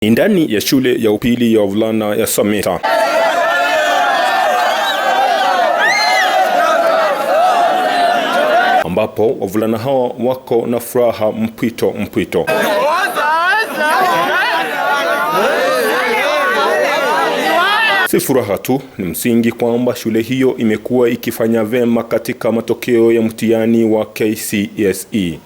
Ndani ya shule ya upili ya wavulana ya Sameta, ambapo wavulana hawa wako na furaha mpwito. Si furaha tu, ni msingi kwamba shule hiyo imekuwa ikifanya vema katika matokeo ya mtihani wa KCSE.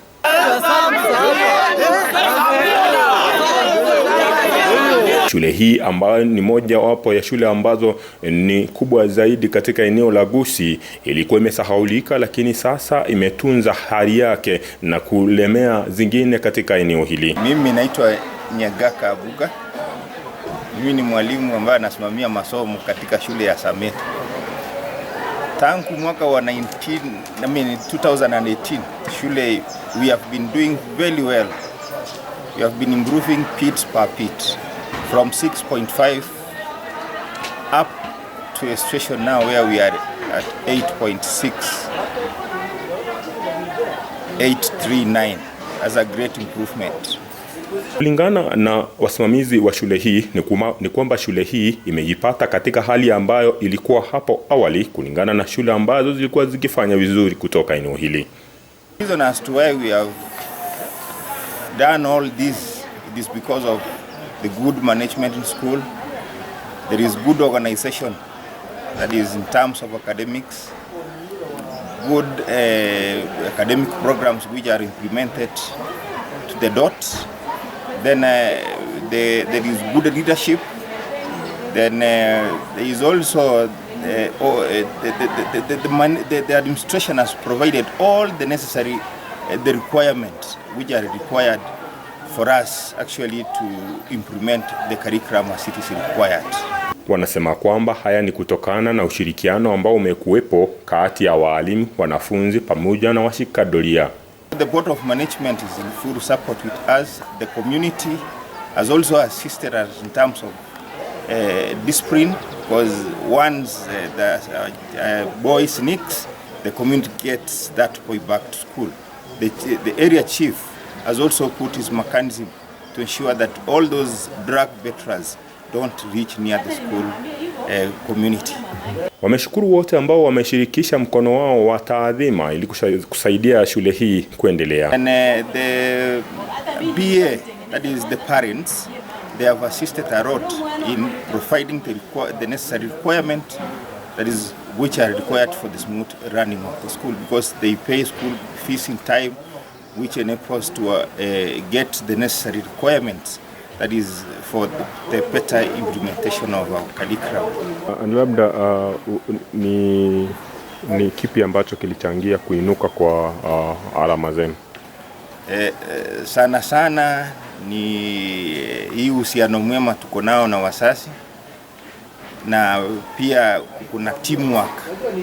Shule hii ambayo ni moja wapo ya shule ambazo ni kubwa zaidi katika eneo la Gusii ilikuwa imesahaulika, lakini sasa imetunza hali yake na kulemea zingine katika eneo hili. Mimi naitwa Nyagaka Abuga. Mimi ni mwalimu ambaye anasimamia masomo katika shule ya Sameta. Tangu mwaka wa 2018 shule we have been doing very well. We have been improving pits per pit from 6.5 up to a situation now where we are at 8.6839 as a great improvement. Kulingana na wasimamizi wa shule hii ni kwamba shule hii imejipata katika hali ambayo ilikuwa hapo awali kulingana na shule ambazo zilikuwa zikifanya vizuri kutoka eneo hili. The reason as to why we have done all this, it is because of the good management in school. There is good organization, that is in terms of academics, good academic programs which are implemented to the dot. Then there is good leadership. Then there is also the administration has provided all the necessary the requirements which are required for us actually to implement the curriculum as it is required. Wanasema kwamba haya ni kutokana na ushirikiano ambao umekuwepo kati ya walimu, wanafunzi pamoja na washika doria. The Board of Management is in full support with us. The community has also assisted us in terms of discipline, because once the boy sneaks, the community gets that boy back to school. The area chief has also put his mechanism to ensure that all those drug veterans don't reach near the school community. Wameshukuru wote ambao wameshirikisha mkono wao wa taadhima ili kusaidia shule hii kuendelea. And the BA, that is the parents, they have assisted a lot in providing the necessary requirement that is which are required for the smooth running of the school, because they pay school fees in time, which enables to get the necessary requirements that is for the better implementation of our curriculum. Labda ni kipi ambacho kilichangia kuinuka kwa alama zenu? Sana ni hii uhusiano mwema tuko nao na wazazi, na pia kuna teamwork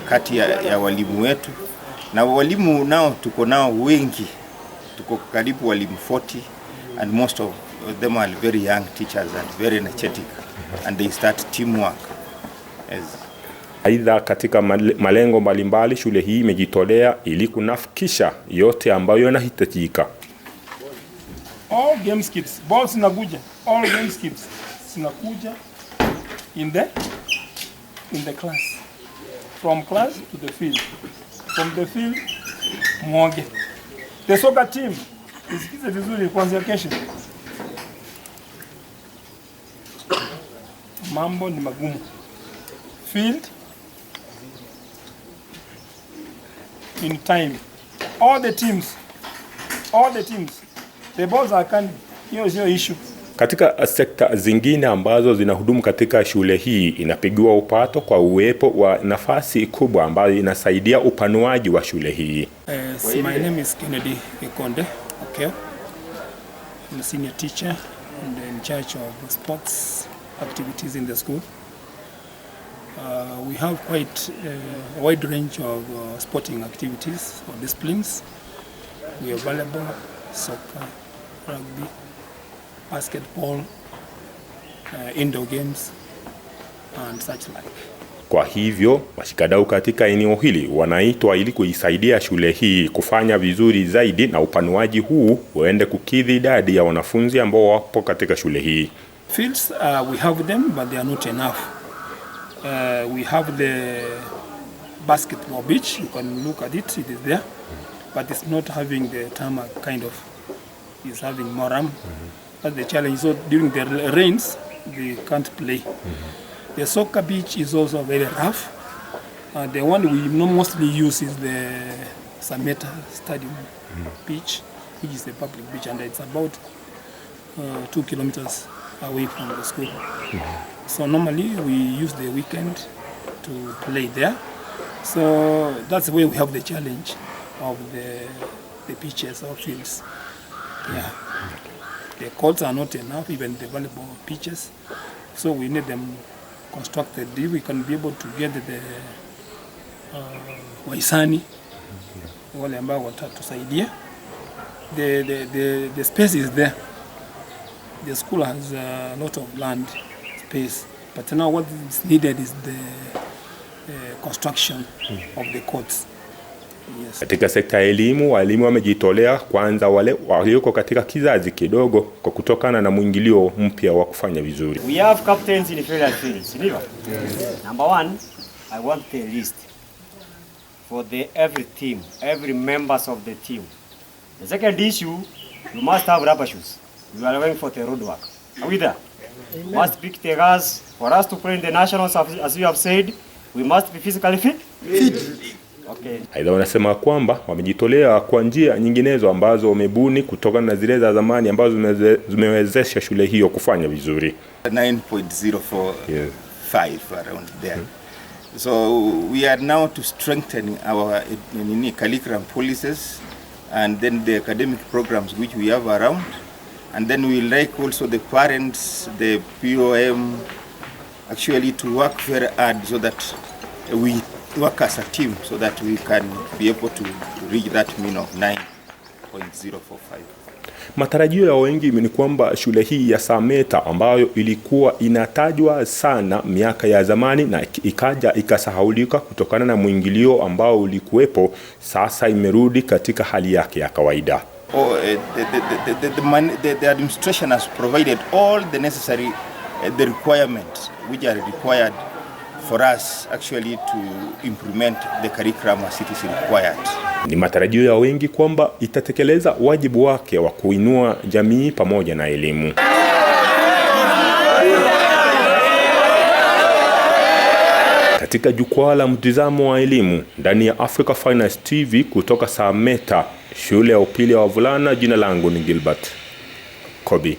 kati ya walimu wetu, na walimu nao tuko nao wengi, tuko karibu walimu 40, and most of them are very young teachers and very energetic, and they start teamwork. Aidha, katika malengo mbalimbali shule hii imejitolea ili kunafikisha yote ambayo yanahitajika. All game skips, balls zinakuja, all game skips zinakuja in the class, from class to the field, from the field mwoge. The soccer team isikize vizuri kuanzia kesho. Mambo ni magumu. Field in time. All the teams, the balls are coming. Hiyo sio issue. Katika sekta zingine ambazo zinahudumu katika shule hii inapigiwa upato kwa uwepo wa nafasi kubwa ambayo inasaidia upanuaji wa shule hii. My name is Kennedy Ikonde. Okay. I'm a senior teacher and in charge of sports activities in the school. We have quite a wide range of sporting activities or disciplines. We have volleyball, soccer, rugby, basketball, indoor games and such like. Kwa hivyo washikadau katika eneo hili wanaitwa ili kuisaidia shule hii kufanya vizuri zaidi, na upanuaji huu uende kukidhi idadi ya wanafunzi ambao wapo katika shule hii. Fields, we have them, but they are not enough. We have the basketball pitch. You can look at it, it is there, but it's not having the tarmac kind of. It's having more ramp. That's the challenge. So during the rains, they can't play. The soccer pitch is also very rough. The one we mostly use is the Sameta Stadium pitch, which is the public pitch, and it's about 2 kilometers away from the school. So normally we use the weekend to play there. So that's where we have the challenge of the pitches or fields. Yeah. The courts are not enough, even the volleyball pitches. So we need them constructed. If we can be able to get the waisani wale ambao watatusaidia. The space is there. The school has a lot of land space, but now what is needed is the construction of the courts. Yes. Katika sekta ya elimu, walimu wamejitolea kwanza wale walioko katika kizazi kidogo kwa kutokana na mwingilio mpya wa kufanya vizuri. We have captains in various fields. Number one, I want the list for every team, every members of the team. The second issue, you must have rubber shoes. You are going for the road work. Are we there? Amen. Must pick the guys. For us to play in the nationals, as you have said, we must be physically fit. Okay. Aidha wanasema kwamba wamejitolea kwa njia nyinginezo ambazo wamebuni kutokana na zile za zamani ambazo zimewezesha shule hiyo kufanya vizuri. 9.045 around there. So we are now to strengthen our curriculum policies and then the academic programs which we have around, and then we like also the parents, the POM, actually to work very hard so that we work as a team so that we can be able to reach that mean of 9.045. Matarajio ya wengi ni kwamba shule hii ya Sameta ambayo ilikuwa inatajwa sana miaka ya zamani na ikaja ikasahaulika kutokana na mwingilio ambao ulikuwepo, sasa imerudi katika hali yake ya kawaida. The administration has provided all the necessary the requirements which are required for us actually to implement the curriculum as it is required. Ni matarajio ya wengi kwamba itatekeleza wajibu wake wa kuinua jamii pamoja na elimu. Katika jukwaa la mtizamo wa elimu ndani ya Africa Finance TV kutoka Sameta, shule ya upili ya wavulana, jina langu ni Gilbert Kobi.